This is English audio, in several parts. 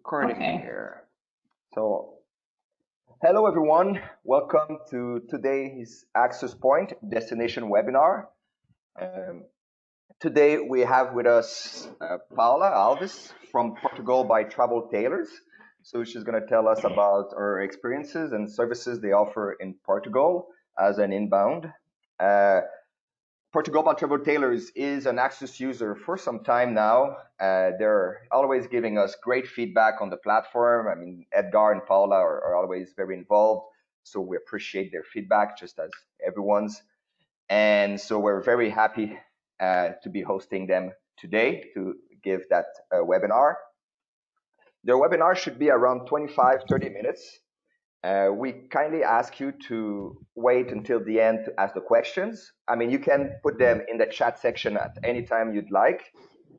Recording Okay. here. So, hello everyone. Welcome to today's AXUS Point Destination webinar. Um, Today we have with us Paula Alves from Portugal by TravelTailors. So she's going to tell us about her experiences and services they offer in Portugal as an inbound. Portugal by TravelTailors is an AXUS user for some time now. They're always giving us great feedback on the platform. I mean, Edgar and Paula are always very involved, so we appreciate their feedback just as everyone's. And so we're very happy to be hosting them today to give that webinar. Their webinar should be around 25-30 minutes. We kindly ask you to wait until the end to ask the questions. I mean, you can put them in the chat section at any time you'd like.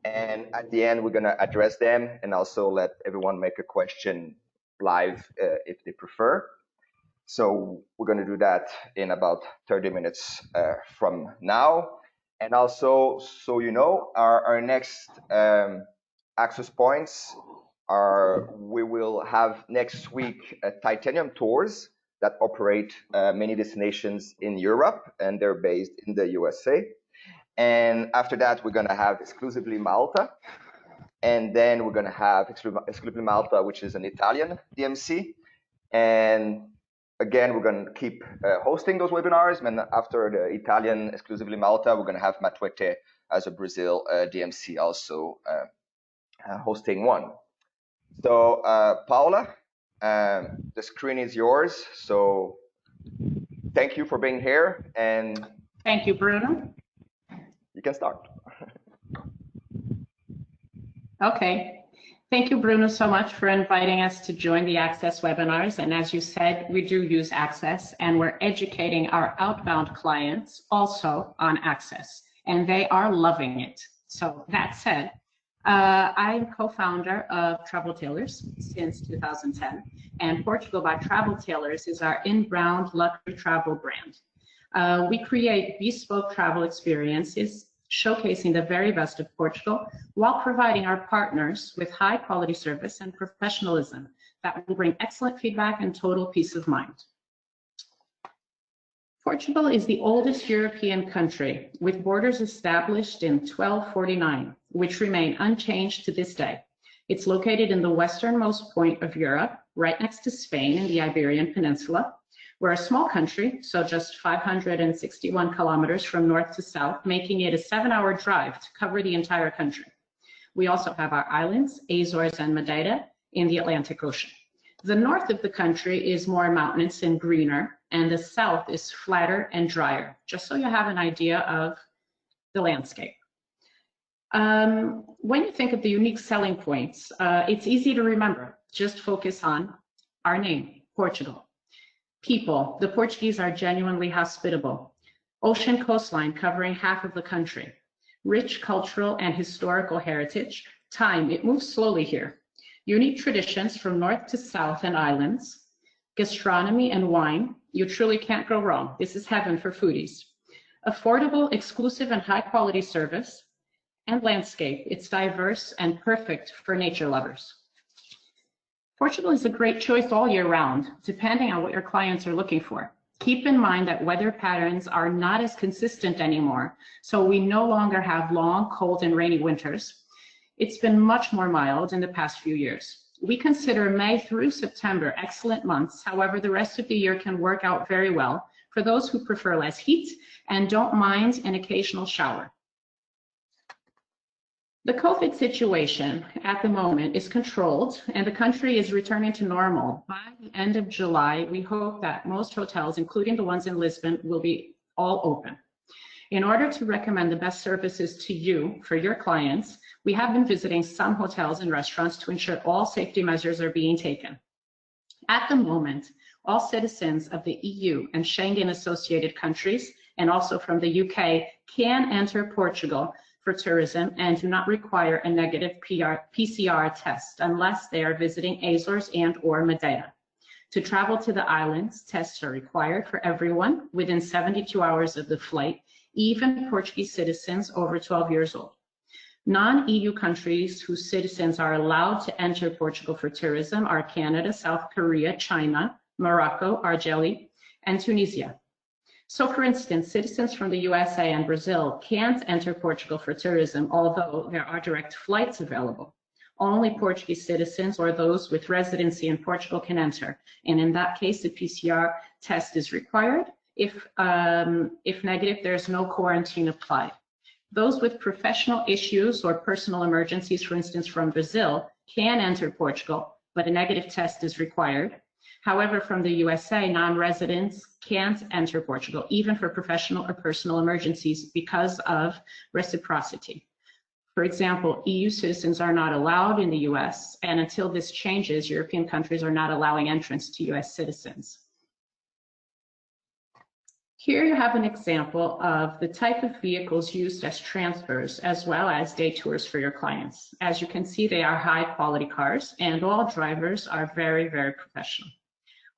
And at the end, we're going to address them and also let everyone make a question live if they prefer. So we're going to do that in about 30 minutes from now. And also, so you know, our next AXUS points we will have next week titanium tours that operate many destinations in Europe, and they're based in the USA. And after that, we're going to have exclusively Malta. And then we're going to have exclusively Malta, which is an Italian DMC. And again, we're going to keep hosting those webinars. And after the Italian exclusively Malta, we're going to have Matuete as a Brazil DMC also hosting one. So, Paula, the screen is yours. So, thank you for being here, and thank you, Bruno. You can start. Okay. Thank you, Bruno, so much for inviting us to join the AXUS webinars. And as you said, we do use AXUS, and we're educating our outbound clients also on AXUS, and they are loving it. So that said, I'm co-founder of TravelTailors since 2010, and Portugal by TravelTailors is our inbound luxury travel brand. We create bespoke travel experiences showcasing the very best of Portugal while providing our partners with high quality service and professionalism that will bring excellent feedback and total peace of mind. Portugal is the oldest European country with borders established in 1249, which remain unchanged to this day. It's located in the westernmost point of Europe, right next to Spain in the Iberian Peninsula. We're a small country, so just 561 kilometers from north to south, making it a 7-hour drive to cover the entire country. We also have our islands, Azores and Madeira, in the Atlantic Ocean. The north of the country is more mountainous and greener, and the south is flatter and drier, just so you have an idea of the landscape. When you think of the unique selling points, it's easy to remember. Just focus on our name, Portugal. People, the Portuguese are genuinely hospitable. Ocean coastline covering half of the country. Rich cultural and historical heritage. Time, it moves slowly here. Unique traditions from north to south and islands. Gastronomy and wine, you truly can't go wrong. This is heaven for foodies. Affordable, exclusive, and high quality service. And landscape, it's diverse and perfect for nature lovers. Portugal is a great choice all year round, depending on what your clients are looking for. Keep in mind that weather patterns are not as consistent anymore, so we no longer have long, cold, and rainy winters. It's been much more mild in the past few years. We consider May through September excellent months. However, the rest of the year can work out very well for those who prefer less heat and don't mind an occasional shower. The COVID situation at the moment is controlled and the country is returning to normal. By the end of July, we hope that most hotels, including the ones in Lisbon, will be all open. In order to recommend the best services to you for your clients, we have been visiting some hotels and restaurants to ensure all safety measures are being taken. At the moment, all citizens of the EU and Schengen associated countries, and also from the UK, can enter Portugal for tourism and do not require a negative PCR test unless they are visiting Azores and or Madeira. To travel to the islands, tests are required for everyone within 72 hours of the flight, even Portuguese citizens over 12 years old. Non-EU countries whose citizens are allowed to enter Portugal for tourism are Canada, South Korea, China, Morocco, Algeria, and Tunisia. So for instance, citizens from the USA and Brazil can't enter Portugal for tourism, although there are direct flights available. Only Portuguese citizens or those with residency in Portugal can enter. And in that case, the PCR test is required. If negative, there's no quarantine applied. Those with professional issues or personal emergencies, for instance, from Brazil, can enter Portugal, but a negative test is required. However, from the USA, non-residents can't enter Portugal, even for professional or personal emergencies, because of reciprocity. For example, EU citizens are not allowed in the US, and until this changes, European countries are not allowing entrance to US citizens. Here you have an example of the type of vehicles used as transfers, as well as day tours for your clients. As you can see, they are high quality cars, and all drivers are very, very professional.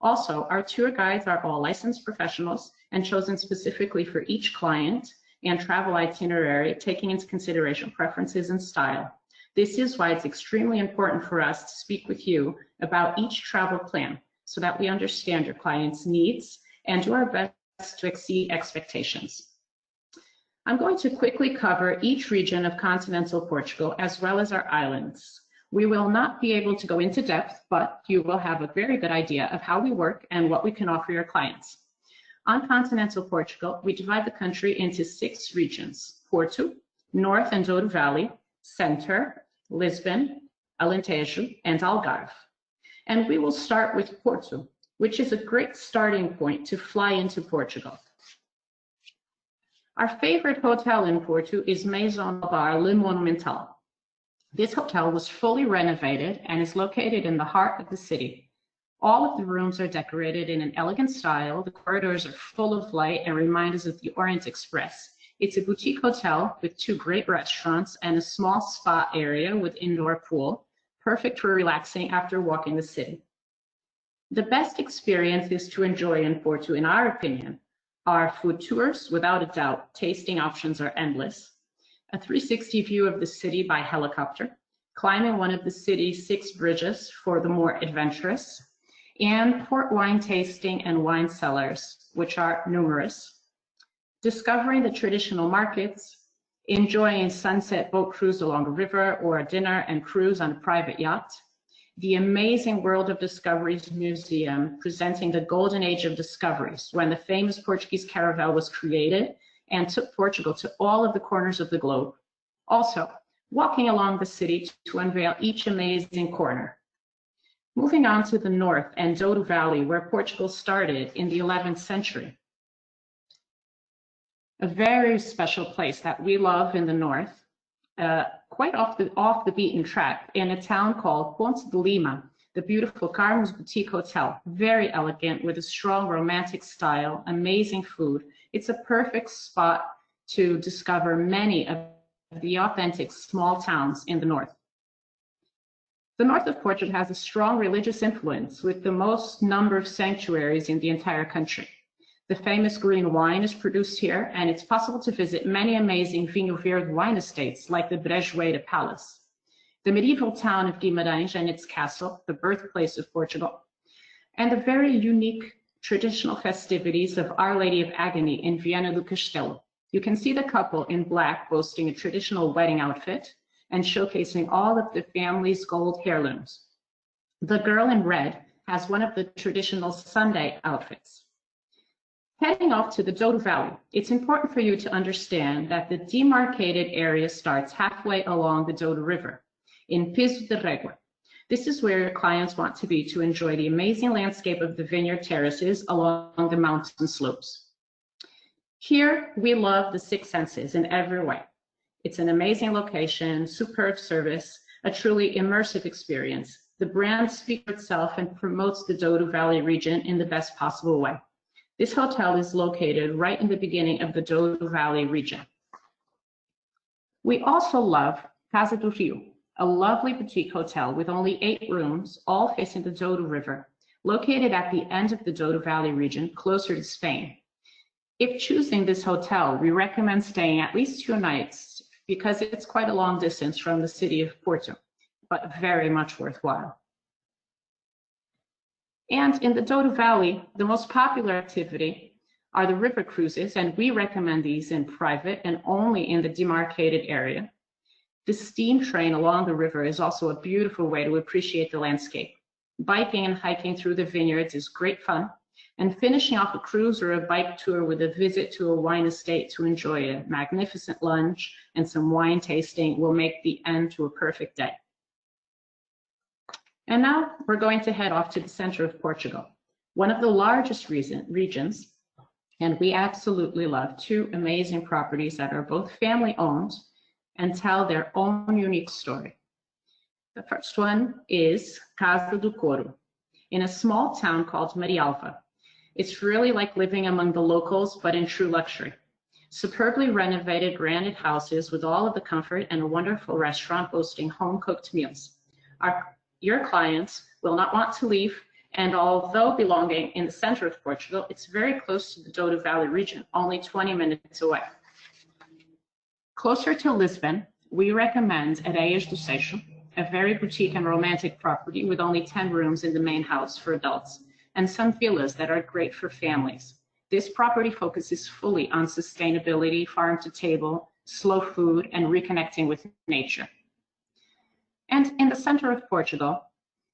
Also, our tour guides are all licensed professionals and chosen specifically for each client and travel itinerary, taking into consideration preferences and style. This is why it's extremely important for us to speak with you about each travel plan so that we understand your client's needs and do our best to exceed expectations. I'm going to quickly cover each region of continental Portugal as well as our islands. We will not be able to go into depth, but you will have a very good idea of how we work and what we can offer your clients. On continental Portugal, we divide the country into 6 regions: Porto, North and Douro Valley, Center, Lisbon, Alentejo, and Algarve. And we will start with Porto, which is a great starting point to fly into Portugal. Our favorite hotel in Porto is Maison Bar Le Monumental. This hotel was fully renovated and is located in the heart of the city. All of the rooms are decorated in an elegant style. The corridors are full of light and remind us of the Orient Express. It's a boutique hotel with 2 great restaurants and a small spa area with indoor pool, perfect for relaxing after walking the city. The best experience is to enjoy in Porto, in our opinion, are food tours. Without a doubt, tasting options are endless. A 360 view of the city by helicopter, climbing one of the city's 6 bridges for the more adventurous, and port wine tasting and wine cellars, which are numerous. Discovering the traditional markets, enjoying a sunset boat cruise along a river or a dinner and cruise on a private yacht. The amazing World of Discoveries Museum, presenting the golden age of discoveries, when the famous Portuguese caravel was created and took Portugal to all of the corners of the globe. Also, walking along the city to unveil each amazing corner. Moving on to the north and Douro Valley, where Portugal started in the 11th century. A very special place that we love in the north, quite off the beaten track, in a town called Ponte de Lima, the beautiful Carlos Boutique Hotel, very elegant with a strong romantic style, amazing food. It's a perfect spot to discover many of the authentic small towns in the north. The north of Portugal has a strong religious influence with the most number of sanctuaries in the entire country. The famous green wine is produced here, and it's possible to visit many amazing Vinho Verde wine estates like the Brejoeira Palace. The medieval town of Guimarães and its castle, the birthplace of Portugal, and the very unique traditional festivities of Our Lady of Agony in Viana do Castelo. You can see the couple in black boasting a traditional wedding outfit and showcasing all of the family's gold heirlooms. The girl in red has one of the traditional Sunday outfits. Heading off to the Douro Valley, it's important for you to understand that the demarcated area starts halfway along the Douro River in Piso de Régua. This is where your clients want to be to enjoy the amazing landscape of the vineyard terraces along the mountain slopes. Here, we love the 6 senses in every way. It's an amazing location, superb service, a truly immersive experience. The brand speaks for itself and promotes the Douro Valley region in the best possible way. This hotel is located right in the beginning of the Douro Valley region. We also love Casa do Rio, a lovely boutique hotel with only 8 rooms, all facing the Douro River, located at the end of the Douro Valley region, closer to Spain. If choosing this hotel, we recommend staying at least 2 nights because it's quite a long distance from the city of Porto, but very much worthwhile. And in the Douro Valley, the most popular activity are the river cruises, and we recommend these in private and only in the demarcated area. The steam train along the river is also a beautiful way to appreciate the landscape. Biking and hiking through the vineyards is great fun, and finishing off a cruise or a bike tour with a visit to a wine estate to enjoy a magnificent lunch and some wine tasting will make the end to a perfect day. And now we're going to head off to the center of Portugal, one of the largest regions, and we absolutely love two amazing properties that are both family-owned and tell their own unique story. The first one is Casa do Coro, in a small town called Marialva. It's really like living among the locals, but in true luxury. Superbly renovated granite houses with all of the comfort and a wonderful restaurant boasting home-cooked meals. Your clients will not want to leave, and although belonging in the center of Portugal, it's very close to the Douro Valley region, only 20 minutes away. Closer to Lisbon, we recommend AXUS do Seixo, a very boutique and romantic property with only 10 rooms in the main house for adults, and some villas that are great for families. This property focuses fully on sustainability, farm to table, slow food, and reconnecting with nature. And in the center of Portugal,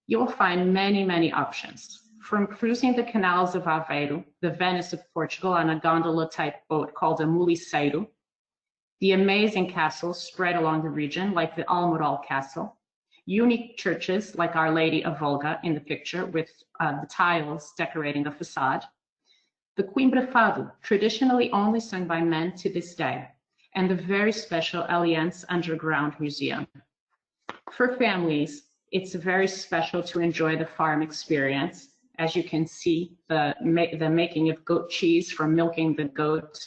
you will find many, many options. From cruising the canals of Aveiro, the Venice of Portugal, on a gondola-type boat called a muliceiro, the amazing castles spread along the region, like the Almoral Castle, unique churches like Our Lady of Volga in the picture with the tiles decorating the facade, the Coimbra Fado, traditionally only sung by men to this day, and the very special Aliança Underground Museum. For families, it's very special to enjoy the farm experience. As you can see, the making of goat cheese from milking the goat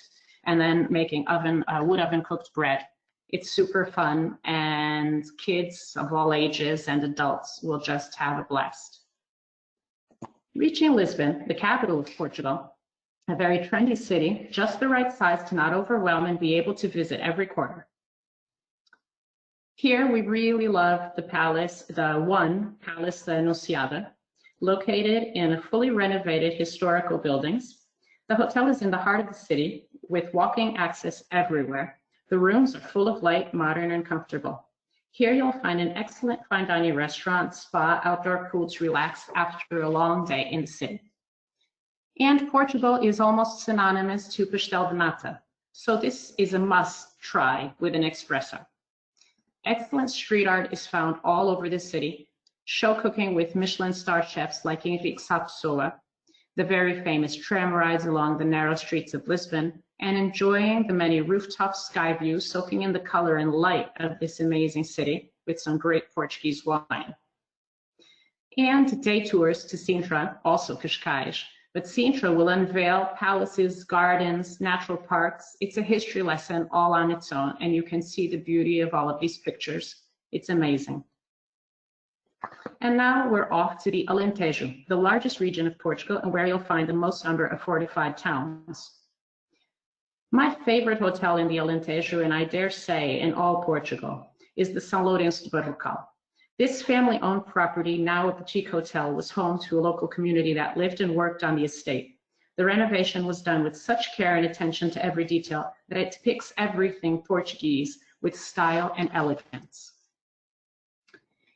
and then making wood oven cooked bread. It's super fun, and kids of all ages and adults will just have a blast. Reaching Lisbon, the capital of Portugal, a very trendy city, just the right size to not overwhelm and be able to visit every corner. Here, we really love the palace, the Palace da Anunciada, located in a fully renovated historical buildings. The hotel is in the heart of the city with walking access everywhere. The rooms are full of light, modern, and comfortable. Here you'll find an excellent fine dining restaurant, spa, outdoor pool to relax after a long day in the city. And Portugal is almost synonymous to pastel de nata, so this is a must try with an espresso. Excellent street art is found all over the city, show cooking with Michelin star chefs like Henrique Sapsoa, the very famous tram rides along the narrow streets of Lisbon, and enjoying the many rooftop sky views, soaking in the color and light of this amazing city with some great Portuguese wine. And day tours to Sintra, also Cascais, but Sintra will unveil palaces, gardens, natural parks. It's a history lesson all on its own, and you can see the beauty of all of these pictures. It's amazing. And now we're off to the Alentejo, the largest region of Portugal and where you'll find the most number of fortified towns. My favorite hotel in the Alentejo, and I dare say in all Portugal, is the São Lourenço de Barrocal. This family-owned property, now a boutique hotel, was home to a local community that lived and worked on the estate. The renovation was done with such care and attention to every detail that it depicts everything Portuguese with style and elegance.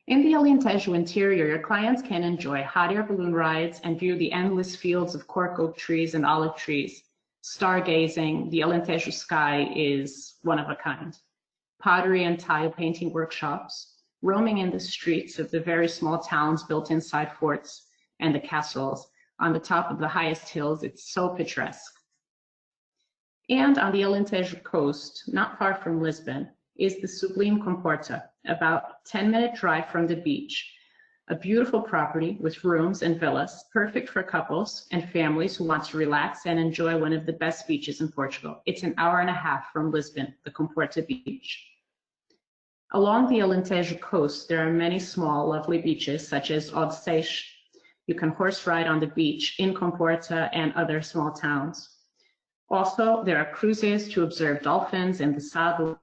In the Alentejo interior, your clients can enjoy hot air balloon rides and view the endless fields of cork oak trees and olive trees. Stargazing, the Alentejo sky is one of a kind. Pottery and tile painting workshops, roaming in the streets of the very small towns built inside forts and the castles on the top of the highest hills. It's so picturesque. And on the Alentejo coast, not far from Lisbon, is the Sublime Comporta, about 10-minute drive from the beach. A beautiful property with rooms and villas, perfect for couples and families who want to relax and enjoy one of the best beaches in Portugal. It's an hour and a half from Lisbon, the Comporta beach. Along the Alentejo coast, there are many small, lovely beaches, such as Odeceixe. You can horse ride on the beach in Comporta and other small towns. Also, there are cruises to observe dolphins in the Sado.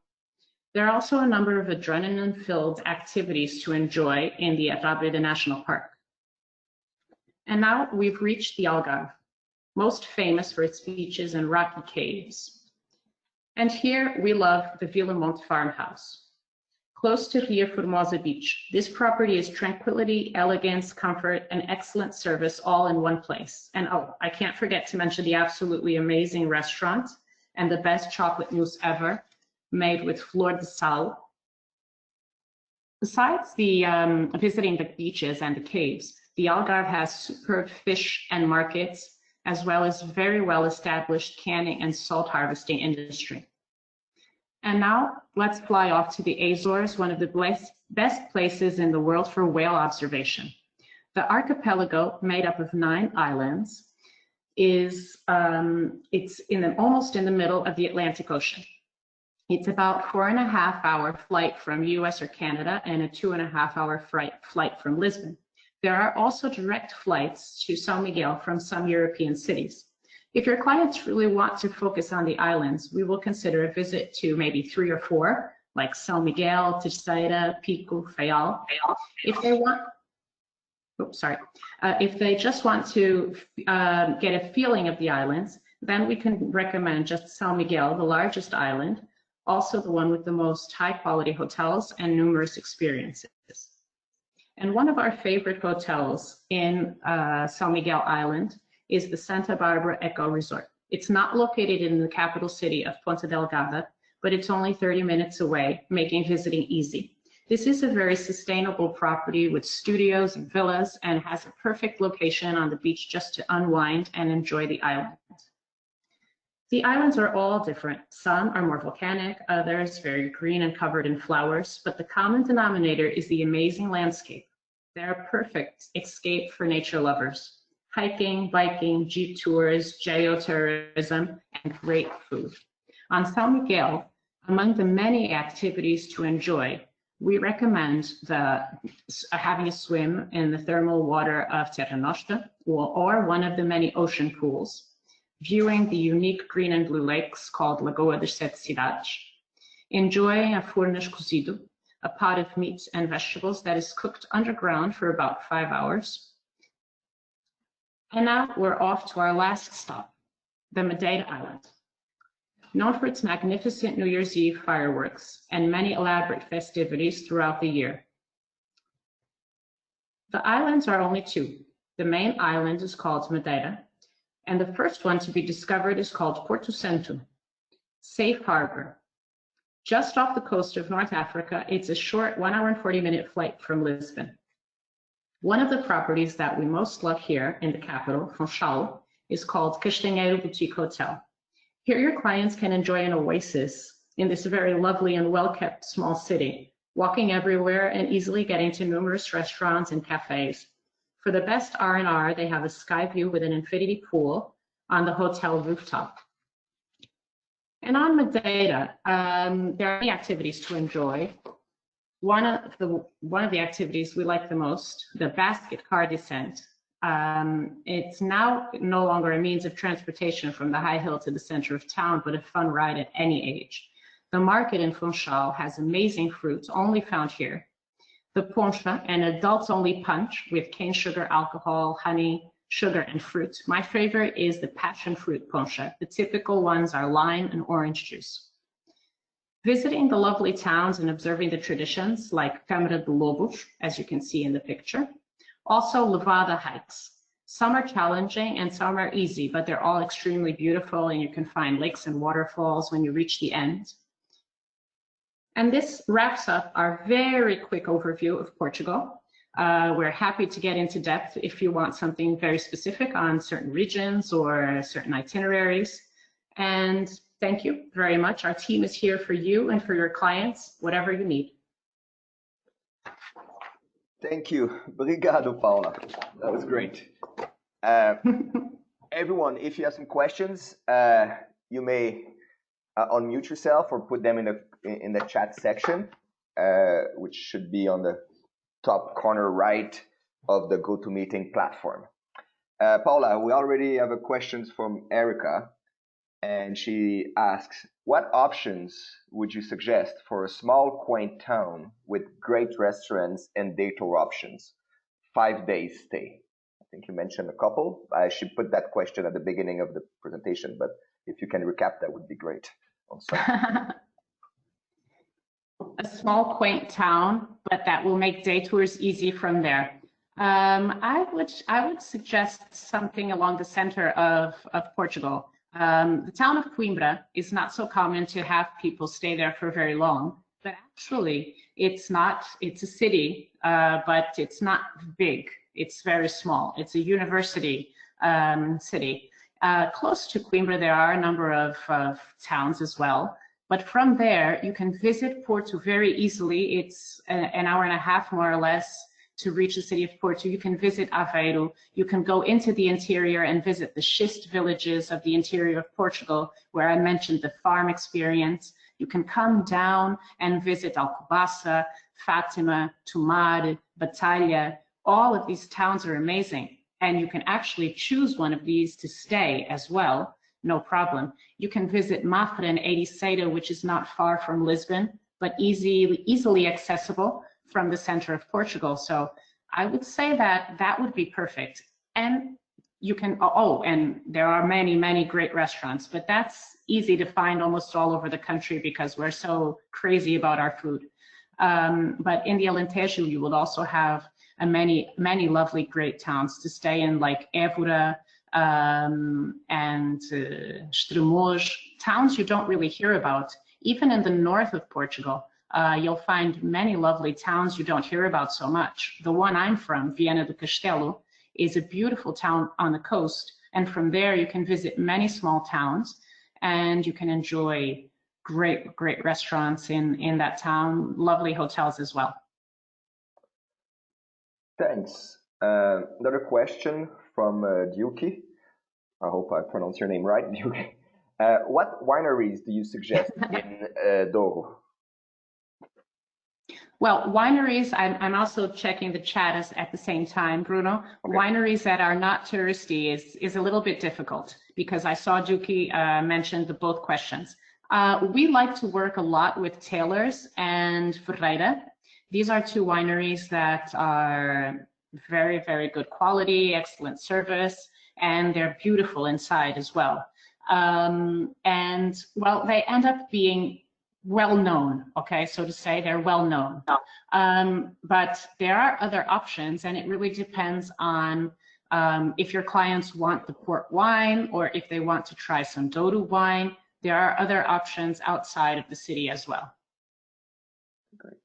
There are also a number of adrenaline-filled activities to enjoy in the Rábida National Park. And now we've reached the Algarve, most famous for its beaches and rocky caves. And here we love the Vila Monte farmhouse. Close to Ria Formosa Beach, this property is tranquility, elegance, comfort, and excellent service all in one place. And oh, I can't forget to mention the absolutely amazing restaurant and the best chocolate mousse ever, made with flor de sal. Besides the visiting the beaches and the caves, the Algarve has superb fish and markets, as well as very well-established canning and salt harvesting industry. And now let's fly off to the Azores, one of the best places in the world for whale observation. The archipelago, made up of 9 islands, is almost in the middle of the Atlantic Ocean. It's about 4.5-hour flight from US or Canada and a 2.5-hour flight from Lisbon. There are also direct flights to São Miguel from some European cities. If your clients really want to focus on the islands, we will consider a visit to maybe 3 or 4, like São Miguel, Terceira, Pico, Faial. If they want, if they just want to get a feeling of the islands, then we can recommend just São Miguel, the largest island, also the one with the most high-quality hotels and numerous experiences. And one of our favorite hotels in São Miguel Island is the Santa Barbara Eco Resort. It's not located in the capital city of Ponta Delgada, but it's only 30 minutes away, making visiting easy. This is a very sustainable property with studios and villas and has a perfect location on the beach just to unwind and enjoy the island. The islands are all different. Some are more volcanic, others very green and covered in flowers, but the common denominator is the amazing landscape. They're a perfect escape for nature lovers. Hiking, biking, jeep tours, geotourism, and great food. On São Miguel, among the many activities to enjoy, we recommend having a swim in the thermal water of Terra Nostra or one of the many ocean pools, viewing the unique green and blue lakes called Lagoa das Sete Cidades, enjoying a furnas cozido, a pot of meat and vegetables that is cooked underground for about 5 hours. And now we're off to our last stop, the Madeira Island. Known for its magnificent New Year's Eve fireworks and many elaborate festivities throughout the year. The islands are only 2. The main island is called Madeira, and the first one to be discovered is called Porto Santo, Safe Harbor. Just off the coast of North Africa, it's a short 1 hour and 40-minute flight from Lisbon. One of the properties that we most love here in the capital, Funchal, is called Castanheiro Boutique Hotel. Here your clients can enjoy an oasis in this very lovely and well-kept small city, walking everywhere and easily getting to numerous restaurants and cafes. For the best R&R, they have a sky view with an infinity pool on the hotel rooftop. And on Madeira, there are many activities to enjoy. One of the activities we like the most, the basket car descent. It's now no longer a means of transportation from the high hill to the center of town, but a fun ride at any age. The market in Funchal has amazing fruits only found here. The poncha, an adults-only punch with cane sugar, alcohol, honey, sugar, and fruit. My favorite is the passion fruit poncha. The typical ones are lime and orange juice. Visiting the lovely towns and observing the traditions like Câmara de Lobos, as you can see in the picture. Also Levada hikes. Some are challenging and some are easy, but they're all extremely beautiful and you can find lakes and waterfalls when you reach the end. And this wraps up our very quick overview of Portugal. We're happy to get into depth if you want something very specific on certain regions or certain itineraries. And thank you very much. Our team is here for you and for your clients, whatever you need. Thank you. Obrigado, Paula. That was great. Everyone, if you have some questions, you may unmute yourself or put them in the chat section, which should be on the top corner right of the GoToMeeting platform. Paula, we already have a question from Erica. and she asks, what options would you suggest for a small, quaint town with great restaurants and day tour options? 5 days stay. I think you mentioned a couple. I should put that question at the beginning of the presentation, but if you can recap, that would be great. A small, quaint town, but that will make day tours easy from there. I would suggest something along the center of Portugal. The town of Coimbra is not so common to have people stay there for very long, but actually it's a city, but it's not big. It's very small. It's a university city. Close to Coimbra, there are a number of towns as well. But from there, you can visit Porto very easily. It's an hour and a half, more or less, to reach the city of Porto. You can visit Aveiro. You can go into the interior and visit the schist villages of the interior of Portugal, where I mentioned the farm experience. You can come down and visit Alcobaça, Fátima, Tomar, Batalha. All of these towns are amazing. And you can actually choose one of these to stay as well. No problem. You can visit Mafra and Ericeira, which is not far from Lisbon, but easily accessible from the center of Portugal. So I would say that would be perfect. And you can, and there are many, many great restaurants, but that's easy to find almost all over the country because we're so crazy about our food. But in the Alentejo, you will also have many, many lovely, great towns to stay in, like Évora, and Estremoz, towns you don't really hear about. Even in the north of Portugal, you'll find many lovely towns you don't hear about so much. The one I'm from, Viana do Castelo, is a beautiful town on the coast, and from there you can visit many small towns and you can enjoy great, great restaurants in that town, lovely hotels as well. Thanks. Another question from Duki. I hope I pronounced your name right, Duki. What wineries do you suggest in Douro? Well, wineries, I'm also checking the chat at the same time, Bruno. Okay. Wineries that are not touristy is a little bit difficult because I saw Duki mention both questions. We like to work a lot with Tailors and Ferreira. These are two wineries that are very, very good quality, excellent service, and they're beautiful inside as well. And well, they end up being well-known, okay, so to say, they're well-known. But there are other options, and it really depends on if your clients want the port wine or if they want to try some Douro wine. There are other options outside of the city as well. Great.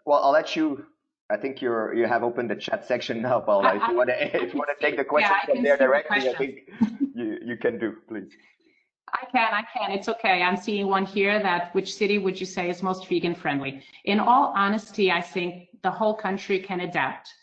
Well, I'll let you. I think you have opened the chat section now, Paula. If you want to take the question from there directly, I think you can do, please. I can. It's okay. I'm seeing one here that which city would you say is most vegan friendly? In all honesty, I think the whole country can adapt.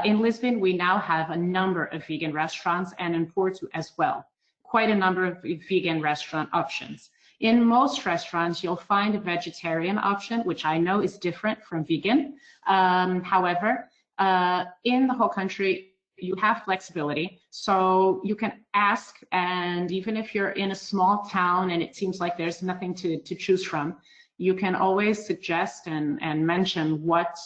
In Lisbon, we now have a number of vegan restaurants, and in Porto as well. Quite a number of vegan restaurant options. In most restaurants, you'll find a vegetarian option, which I know is different from vegan. However, in the whole country, you have flexibility. So you can ask, and even if you're in a small town and it seems like there's nothing to choose from, you can always suggest and mention what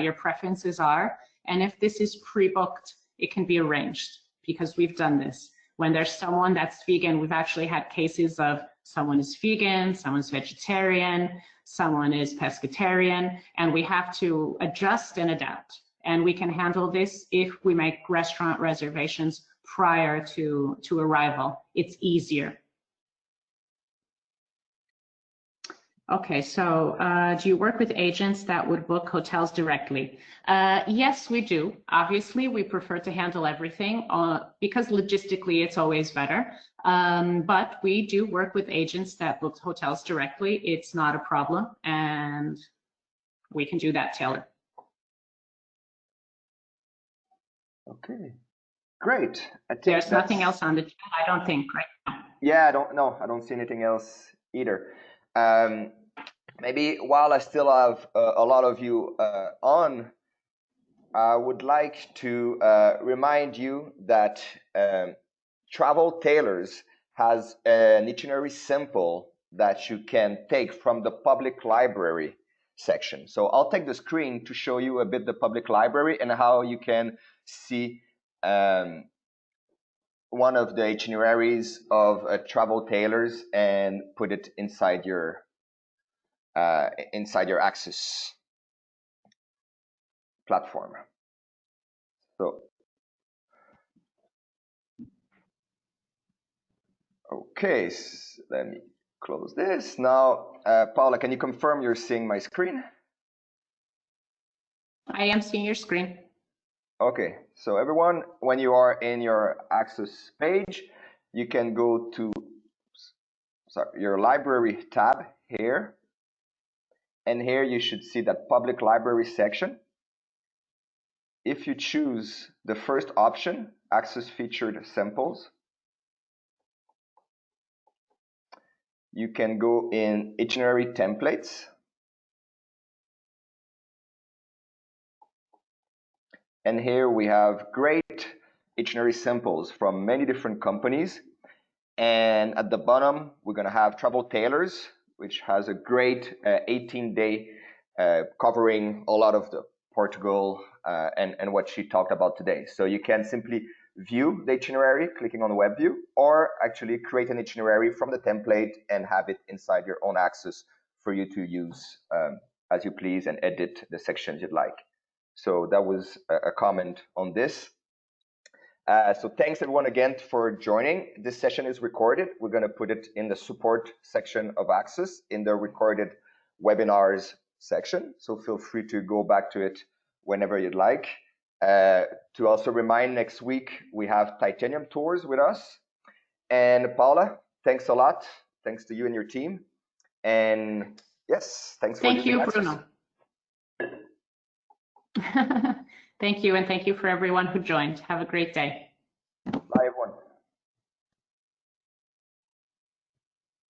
your preferences are. And if this is pre-booked, it can be arranged because we've done this. When there's someone that's vegan, we've actually had cases of someone is vegan, someone's vegetarian, someone is pescatarian, and we have to adjust and adapt. And we can handle this if we make restaurant reservations prior to arrival. It's easier. Okay, so do you work with agents that would book hotels directly? Yes, we do. Obviously, we prefer to handle everything because logistically it's always better. But we do work with agents that book hotels directly. It's not a problem, and we can do that, Taylor. Okay, great. I think there's nothing else on the chat, I don't think, right now. Yeah, I don't see anything else either. Maybe while I still have a lot of you on, I would like to remind you that TravelTailors has an itinerary sample that you can take from the public library section. So I'll take the screen to show you a bit the public library and how you can see one of the itineraries of TravelTailors and put it inside your AXUS platform. So, okay, so let me close this. Now, Paula, can you confirm you're seeing my screen? I am seeing your screen. Okay, so everyone, when you are in your AXUS page, you can go to your library tab here. And here you should see that public library section. If you choose the first option, AXUS featured samples, you can go in itinerary templates. And here we have great itinerary samples from many different companies. And at the bottom, we're going to have TravelTailors, which has a great 18-day covering a lot of the Portugal and what she talked about today. So you can simply view the itinerary, clicking on the web view, or actually create an itinerary from the template and have it inside your own AXUS for you to use as you please and edit the sections you'd like. So that was a comment on this. So thanks everyone again for joining. This session is recorded. We're going to put it in the support section of AXUS in the recorded webinars section. So feel free to go back to it whenever you'd like. To also remind, next week we have Titanium Tours with us. And Paula, thanks a lot. Thanks to you and your team. And yes, thanks for using AXUS. Bruno. Thank you, and thank you for everyone who joined. Have a great day.